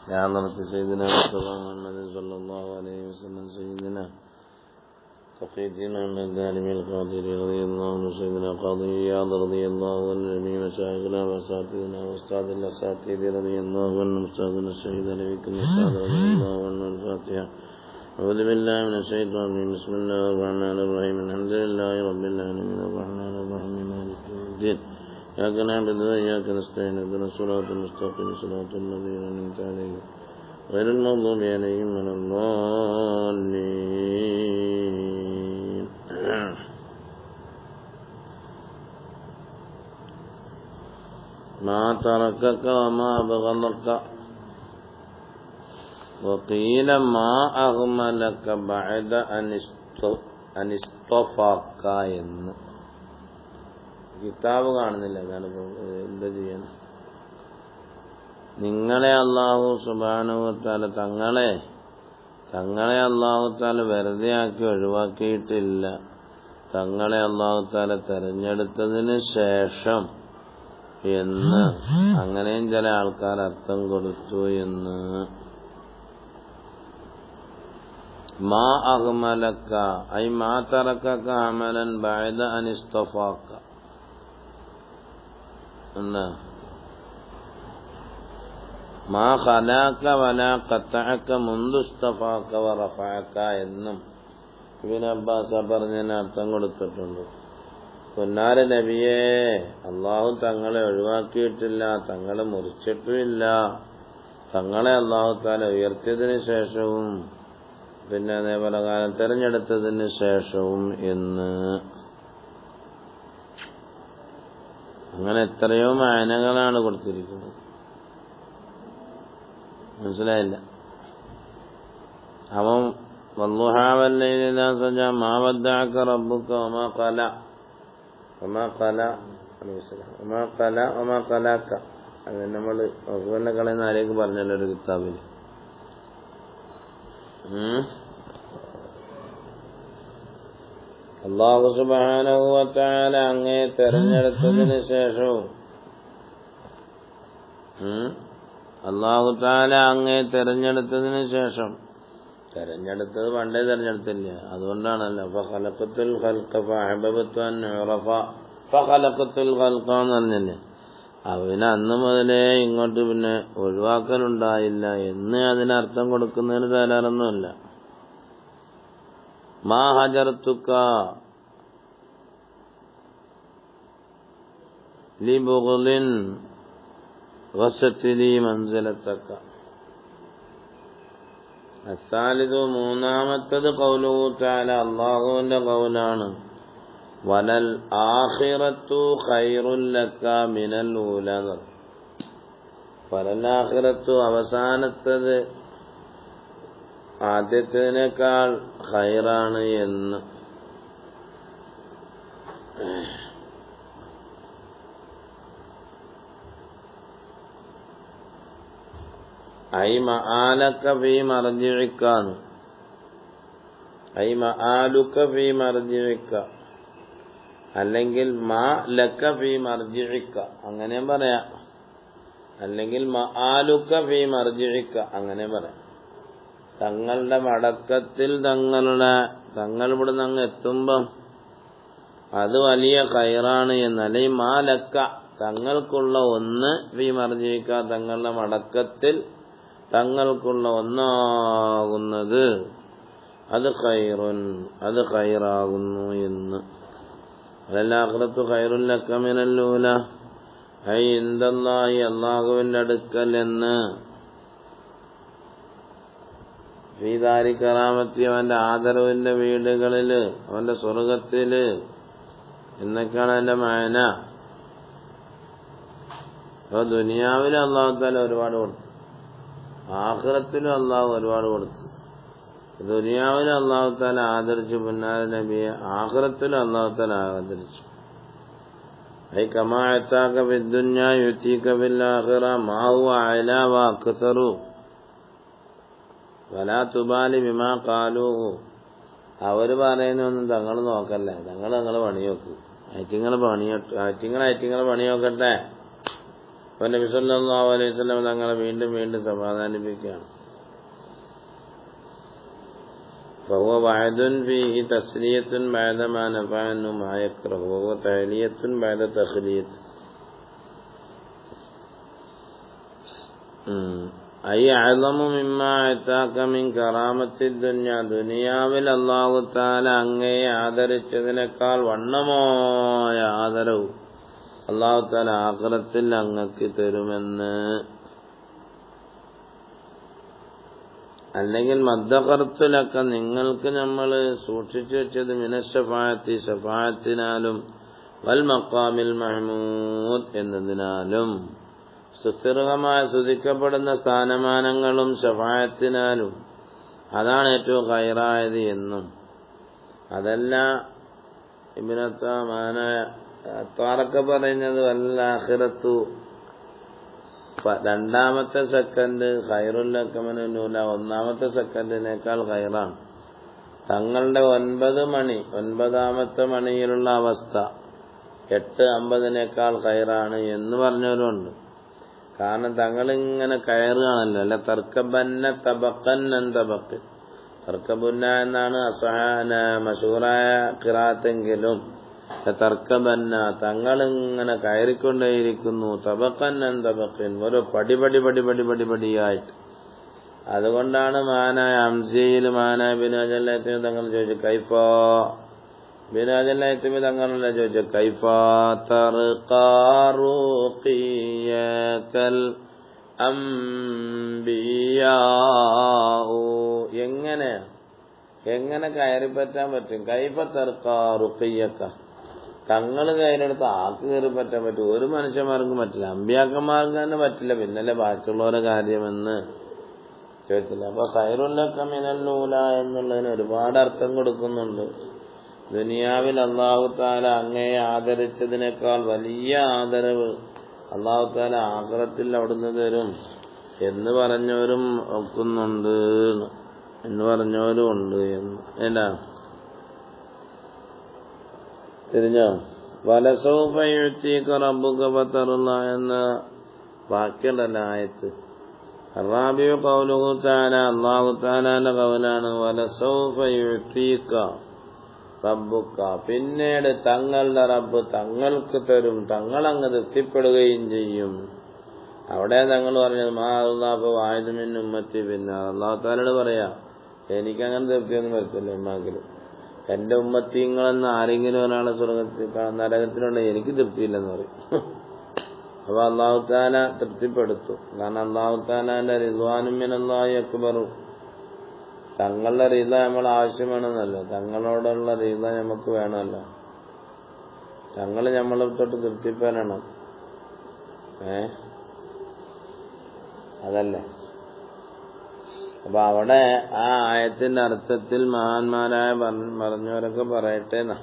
يا حضرة سيدنا مصطفى محمد صلى الله عليه وسلم سيدنا تقي الدين من الدارم القادر رضي الله عنه سيدنا قاضي عياض رضي الله عنه جميع مشايخنا واساتذتنا واستاذ الاساتذه رضي الله عنه استاذنا الشهيد عليكم السعد رضي الله عنه. الفاتحة. أعوذ بالله من الشيطان الرجيم. بسم الله الرحمن الرحيم. الحمد لله رب العالمين الرحمن الرحيم مالك يوم الدين. إياك نعبد وإياك نستعين اهدنا الصراط المستقيم صراط الذين أنعمت عليهم غير المغضوب عليهم ولا الضالين. ما تركك وما أبغضك وقيل ما أغملك بعد أن اصطفاك എന്ന് കിതാബ് കാണുന്നില്ല. അതാണ് എന്താ ചെയ്യാൻ? നിങ്ങളെ അല്ലാഹു സുബ്ഹാനഹു വ തആല തങ്ങളെ അല്ലാഹു തആല വെറുതെ ആക്കി ഒഴിവാക്കിയിട്ടില്ല. തങ്ങളെ അല്ലാഹു തആല തെരഞ്ഞെടുത്തതിന് ശേഷം എന്ന് അങ്ങനെയും ചില ആൾക്കാർ അർത്ഥം കൊടുത്തു എന്ന്. മാ അഗ്മലക ഐ മാ തറകക അമലൻ ബഅദ അൻ ഇസ്തഫാക എന്ന്. മാ ഖലാക വലാ ഖതഅക മുൻദു ഇസ്തഫാക വറഫഅക എന്നും ഇബ്നു അബ്ബാസ് പറഞ്ഞതിന് അർത്ഥം കൊടുത്തിട്ടുണ്ട്. പൊന്നാര നബിയെ, അള്ളാഹു തങ്ങളെ ഒഴിവാക്കിയിട്ടില്ല, തങ്ങളെ മുറിച്ചിട്ടുമില്ല. തങ്ങളെ അള്ളാഹു തആല ഉയർത്തിയതിനു ശേഷവും പിന്നെ അതേപോലെ കാലം തെരഞ്ഞെടുത്തതിന് ശേഷവും എന്ന്. അങ്ങനെ എത്രയോ മാനകളാണ് കൊടുത്തിരിക്കുന്നത്. മനസ്സിലായില്ല? അവൻ വദ്ദുഹാ വല്ലൈലി ഇദാ സജാ മാ വദ്ദഅക റബ്ബുക വമാ ഖല വമാ ഖലാക. അത് നമ്മൾ ഒന്നുതന്നെ കളയുന്ന ആരേക്ക് പറഞ്ഞല്ലോ ഒരു കിതാബിൽ. അല്ലാഹു സുബ്ഹാനഹു വ തആല അങ്ങേ തെരഞ്ഞെടുത്തതിന് ശേഷവും അല്ലാഹു തആല അങ്ങേ തെരഞ്ഞെടുത്തതിന് ശേഷം, തെരഞ്ഞെടുത്തത് പണ്ടേ തെരഞ്ഞെടുത്തില്ല, അതുകൊണ്ടാണല്ലോ ഫഖലഖത്തുൽ ഖൽഖ ഫഅഹബബതു അൻ ഉറഫ ഫഖലഖത്തുൽ ഖൽഖ എന്ന് പറഞ്ഞില്ലേ. അവന് അന്ന് മുതലേ ഇങ്ങോട്ട് പിന്നെ ഒഴിവാക്കലുണ്ടായില്ല എന്ന് അതിനർത്ഥം കൊടുക്കുന്നതിന് തരാറൊന്നുമല്ല. മാ ഹജർതുക ലിബുഗ്ളിൻ വസത്ലി മൻസിലതക. അസ്സാലിദു മൂന്നാമത്തത് ഖൗലുഹു തആല, അല്ലാഹുവിന്റെ ഖൗലാണ്. വലൽ ആഖിറത്തു ഖൈറുൽ ലക മിനൽ ഊലാ. വലൽ ആഖിറത്തു അവസാനത്തത് ആദ്യത്തേതിനേക്കാൾ ഖൈറാണ് എന്ന്. ഐ മആലക ഫീ മർജിഇക, ഐ മആലുക ഫീ മർജിഇക, അല്ലെങ്കിൽ മാ ലക ഫീ മർജിഇക അങ്ങനെയും പറയാം, അല്ലെങ്കിൽ മആലുക ഫീ മർജിഇക അങ്ങനെ പറയാം. തങ്ങളുടെ മടക്കത്തിൽ തങ്ങൾ ഇവിടുന്ന് അങ്ങ് എത്തുമ്പം അത് വലിയ ഖൈറാണ് എന്ന്. അല്ലെങ്കിൽ മാ ലക തങ്ങൾക്കുള്ള ഒന്ന് ഫീ മർജിഇക തങ്ങളുടെ മടക്കത്തിൽ തങ്ങൾക്കുള്ള ഒന്നാകുന്നത് അത് ഖൈറുൻ അത് ഖൈറാകുന്നു എന്ന്. വലൽ ഖൈറുൽ ലക മിനൽ ഊലാ ഐ ഇൻദല്ലാഹി അല്ലാഹുവിന്റെ അടുക്കൽ എന്ന്. ഫീ ദാരി കറാമത്തി അവന്റെ ആദരവിന്റെ വീടുകളില്, അവന്റെ സ്വർഗത്തില് എന്നൊക്കെയാണ് അതിന്റെ മാന. അപ്പൊ ദുനിയാവിൽ അല്ലാഹു തആല ഒരുപാട് കൊടുത്തു, ആഖിറത്തിലും അല്ലാഹു ഒരുപാട് കൊടുത്തു. ദുനിയാവിലും അല്ലാഹു തആല ആദരിച്ചു പുന്നാര നബിയെ, ആഖിറത്തിലും അല്ലാഹു തആല ആദരിച്ചു. ഐ കമാ അതാക ഫിദ്ദുനിയ യുതീക ഫിൽ ആഖിറ മാ ഹുവ അലാ വ അക്സറു വലാ തുബാലി ബിമാ ഖാലൂ. അവർ പറയുന്നൊന്നും തങ്ങൾ നോക്കല്ല, തങ്ങൾ പണി നോക്ക്. ആറ്റിങ്ങളെ പണി നോക്കട്ടെ. നബി സല്ലല്ലാഹു അലൈഹി വസല്ലം തങ്ങളെ വീണ്ടും വീണ്ടും സമാധാനിപ്പിക്കുകയാണ്. فهو وعد فيه تسلية بعد ما نفع عنه ما يكره وهو تعلية بعد تخلية. أي أعظم مما أعطاك من كرامة الدنيا. ദുനിയാവിൽ അല്ലാഹു തആല അങ്ങയെ ആദരിച്ചതിനേക്കാൾ വണ്ണമായ ആദരവ് അല്ലാഹു തആല ആഖിറത്തിൽ അങ്ങക്ക് തരുമെന്ന്. അല്ലെങ്കിൽ മദ്ദഖർത്തുലക്ക നിങ്ങൾക്ക് നമ്മൾ സൂക്ഷിച്ചു വെച്ചത് മിനശ്ശഫാഅത്തി ശഫാഅത്തിനാലും വൽ മഖാമിൽ മഹ്മൂദ് എന്നതിനാലും സുസ്ഥിരമായ സ്തുതിക്കപ്പെടുന്ന സ്ഥാനമാനങ്ങളും ശഫാഅത്തിനാലും അതാണ് ഏറ്റവും ഖൈറായത് എന്നും. അതല്ല ഇബ്നു അത്താറൊക്കെ പറയുന്നത് വല്ലാഖിറത്തു രണ്ടാമത്തെ സെക്കൻഡ് ഖൈറുല്ലക്കമനൂല ഒന്നാമത്തെ സെക്കൻഡിനേക്കാൾ ഖൈറാണ്. തങ്ങളുടെ 9 മണിയിലുള്ള അവസ്ഥ 8:50 ഖൈറാണ് എന്ന് പറഞ്ഞവരുണ്ട്. കാരണം തങ്ങളിങ്ങനെ കയറുകയാണല്ലോ. അല്ല തർക്കബന്ന തബക്കന്നൻ തബക്ക് തർക്കബുന്ന എന്നാണ് മശൂറായ ഖിറാത്തെങ്കിലും തർക്കബന്ന തങ്ങളിങ്ങനെ കയറിക്കൊണ്ടേയിരിക്കുന്നു. തബക്കന്നൻ തബക്കൻ ഓരോ പടിയായിട്ട്. അതുകൊണ്ടാണ് മാനായ അംസയിൽ മാനായ ബിനാജല്ലായത്തിന് തങ്ങൾ ചോദിച്ചു കൈഫാ ബിനാജല്ലായത്തിന് തങ്ങളല്ല ചോദിച്ചു കൈഫാ തർഖാറുഖിയകൽ അംബിയാഉ എങ്ങനെ കയറിപ്പറ്റാൻ പറ്റും? കൈഫ തർഖാറുഖിയക തങ്ങൾ കയ്യിലെടുത്ത് ആൾക്ക് കയറി പറ്റാൻ പറ്റും? ഒരു മനുഷ്യന്മാർക്കും പറ്റില്ല, അമ്പിയാക്കന്മാർക്ക് തന്നെ പറ്റില്ല, പിന്നല്ലേ ബാക്കിയുള്ളവരുടെ കാര്യമെന്ന് ചോദിച്ചില്ല. അപ്പൊ ഖൈറുല്ലക മിനൽ ഊല എന്നുള്ളതിന് ഒരുപാട് അർത്ഥം കൊടുക്കുന്നുണ്ട്. ദുനിയാവിൽ അല്ലാഹു തആല അങ്ങയെ ആദരിച്ചതിനേക്കാൾ വലിയ ആദരവ് അല്ലാഹു തആല ആഖിറത്തിൽ അവിടുന്ന് തരും എന്ന് പറഞ്ഞവരും ഒക്കുന്നുണ്ട് എന്ന് പറഞ്ഞവരും ഉണ്ട് എന്ന്. എന്താ തിരിഞ്ഞോ? വലസൗഫ യുഅ്തീക റബ്ബുക ഫതർള എന്ന വാക്യമുണ്ടല്ലോ ആയത്ത്. അറാബിയു ഖൗലുഹു തആല അല്ലാഹു തആലാന്റെ ഖൗലാണ് വലസൗഫ യുഅ്തീക റബ്ബുക പിന്നീട് തങ്ങളുടെ റബ്ബ് തങ്ങൾക്ക് തരും, തങ്ങളങ്ങ് തൃപ്തിപ്പെടുകയും ചെയ്യും. അവിടെ തങ്ങൾ പറഞ്ഞത് മാ അല്ലാഹു വാഹിദു മിൻ ഉമ്മത്തി. പിന്നെ അല്ലാഹു തആലയോട് പറയാ എനിക്കങ്ങനെ തൃപ്തിയൊന്നും വരത്തില്ല, എന്നെങ്കിലും എന്റെ ഉമ്മത്തിങ്ങളെന്ന് ആരെങ്കിലും ഒരാളെ സ്വർഗത്തിൽ നരകത്തിലുണ്ടെങ്കിൽ എനിക്ക് തൃപ്തിയില്ലെന്ന് പറയും. അപ്പൊ അല്ലാഹു തആല തൃപ്തിപ്പെടുത്തും. കാരണം അല്ലാഹു തആലാന്റെ റിദ്വാനും മിനല്ലാഹി അക്ബറു തങ്ങളുടെ റിള നമ്മൾ ആവശ്യമാണെന്നല്ലോ, തങ്ങളോടുള്ള റിള നമുക്ക് വേണമല്ലോ. തങ്ങൾ നമ്മളെ തൊട്ട് തൃപ്തിപ്പെടണം. അതല്ലേ? അപ്പൊ അവിടെ ആ ആയത്തിന്റെ അർത്ഥത്തിൽ മഹാന്മാരായ പറഞ്ഞവരൊക്കെ പറയട്ടെ എന്നാ.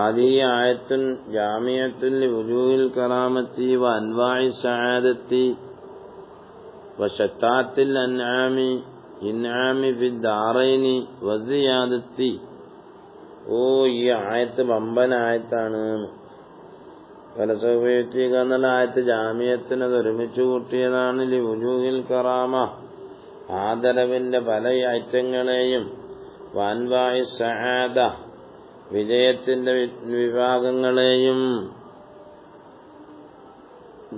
ആദി ആയത്തുൻ ജാമിയത്തുൻ ലിവുജൂഹിൽ കറാമത്തി വ അൻവാഇ സആദത്തി വ ശത്താത്തിൽ ഇൻആമി ഫിദ്ദാറൈനി വ സിയാദത്തി. ഓ ഈ ആയത്ത് വമ്പൻ ആയത്താണ്. വലസൗഫയുഅ്തീക എന്നുള്ള ആയത്ത് ജാമിയത്തിനത് ഒരുമിച്ച് കൂട്ടിയതാണ്. ലിവുജൂഹിൽ കറാമ ആദരവിന്റെ പല ഐറ്റങ്ങളെയും വൻവായി സആദ വിജയത്തിന്റെ വിഭാഗങ്ങളെയും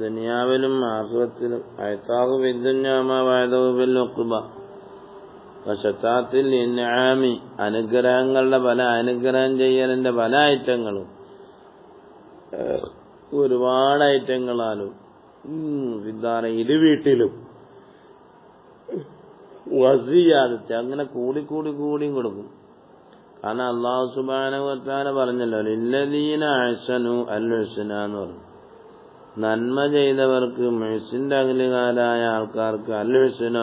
ദുനിയാവിലും ആഖിറത്തിലും അയ്താഹു ബിദ്ദുന്യാമ വഅദഹു ബിൽ ഉഖ്ബ വശത്താത്തിൽ ഇൻആമി അനുഗ്രഹങ്ങളുടെ പല അനുഗ്രഹം ചെയ്യലിന്റെ പല ഐറ്റങ്ങളും ഒരുപാട് ഐറ്റങ്ങളാലും വിദ്ധാന ഇരു വീട്ടിലും വസിയാദത്ത് അങ്ങനെ കൂടിയും കൊടുക്കും. കാരണം അല്ലാഹു സുബ്ഹാനഹു വ തആല പറഞ്ഞല്ലോ ലില്ലദീന അഹ്സനു അൽ ഹുസ്ന എന്ന് പറഞ്ഞു. നന്മ ചെയ്തവർക്ക് മുഹ്സിന്റെ അഖിലുകാരായ ആൾക്കാർക്ക് അൽ ഹുസ്ന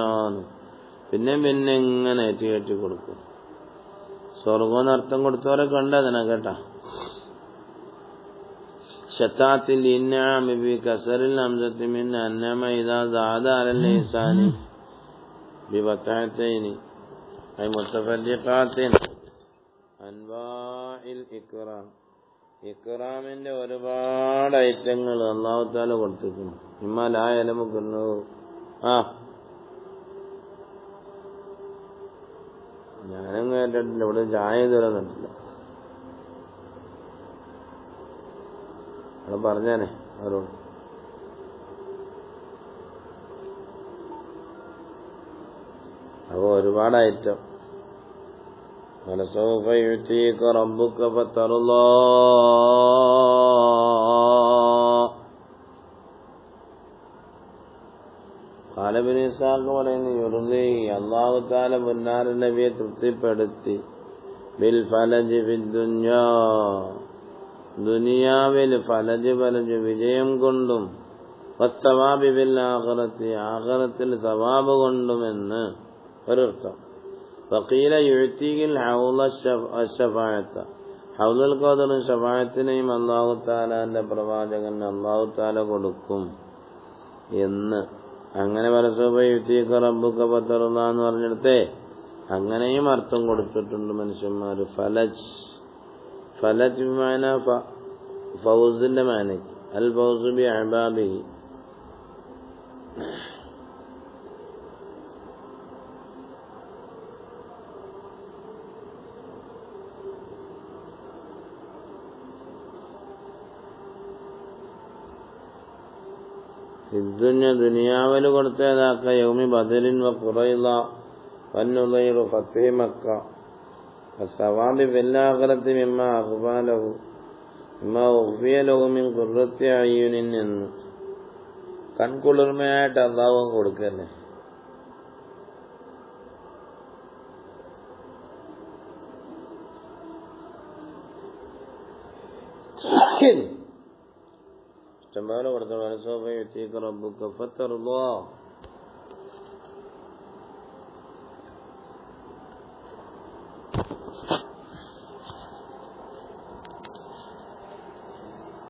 പിന്നെ ഇങ്ങനെ ഏറ്റി കൊടുക്കും. സ്വർഗം അർത്ഥം കൊടുത്തവരൊക്കെ ഉണ്ട് അതിനെ കേട്ടാ. ശത്താത്തിൽ ഇൻആമി ബി കസറിൽ ഹംസത്തി മിൻ അന്നമ ഇദാ സാദ അലൽ ഇൻസാനി ബിവതഅതൈനി ഐ മുതഫല്ലിഖാത്തിൻ അൻവാഇൽ ഇക്റാം ഇക്റാമിന്റെ ഒരുപാട് ഐറ്റങ്ങൾ അല്ലാഹു തആല കൊടുത്തിരിക്കുന്നു. ഇമ്മലായലമുക്കുന്നു. ഞാനും കേട്ടിട്ടില്ല, ഇവിടെ ചായ തുറന്നിട്ടില്ല. അവിടെ പറഞ്ഞാനേ അവരോട്. അപ്പൊ ഒരുപാട് ഐറ്റം. وَلَسَوْفَ يُعْطِيكَ رَبُّكَ فَتَرْضَىٰ قال ابن إسحاق പറയുന്നു യുർദി അല്ലാഹു തആല മുന്നാർ നബിയെ തൃപ്തിപ്പെടുത്തി ബിൽ ഫലജ് ഫിദ് ദുനിയാ ദുനിയാവിൽ ഫലജ് വിജയം കൊണ്ടും വസ്സവാബി ബിൽ ആഖിറത്തി ആഖിറത്തിൽ സവാബ് കൊണ്ടുമെന്ന് ഒരർത്ഥം. വഖീല യുഅ്തിഹിൽ ഹൗള അശ്ശഫാഅത്ത ഹൗളുൽ ഖദറും ശഫാഅത്തിനെയും അല്ലാഹു തആലാന്റെ പ്രവാചകൻ അല്ലാഹു തആല കൊടുക്കും എന്ന്. അങ്ങനെ വലസൂഫയുഅ്തിക റബ്ബുക ഫതർദാ എന്ന് പറഞ്ഞിടത്തെ അങ്ങനെയും അർത്ഥം കൊടുത്തിട്ടുണ്ട് മനുഷ്യന്മാർ. ഫലജ് ബിമാന ഫൗസിന്റെ മാനയ്ക്ക് അൽ ഫൗസു ബി അഹ്ബാബിഹി. ദുനിയാവിൽ കൊടുത്തതാക്ക യൗമി ബദരിൻ വ ഖുറൈള വന്നുദൈറു ഫത്ഹി മക്ക വസ്സവാബി ഫിൽ ആഖിറതി മിമ്മാ അഖ്ബലഹു മിമ്മാ ഉഖ്ഫിയ ലഹു മിൻ ഖുർറത്തി അയ്യുനിൻ എന്ന് കൺകുളിർമയായിട്ട് അല്ലാഹു കൊടുക്കന്നെ. ഇഷ്ടംപോലെ കൊടുത്തോളൂ.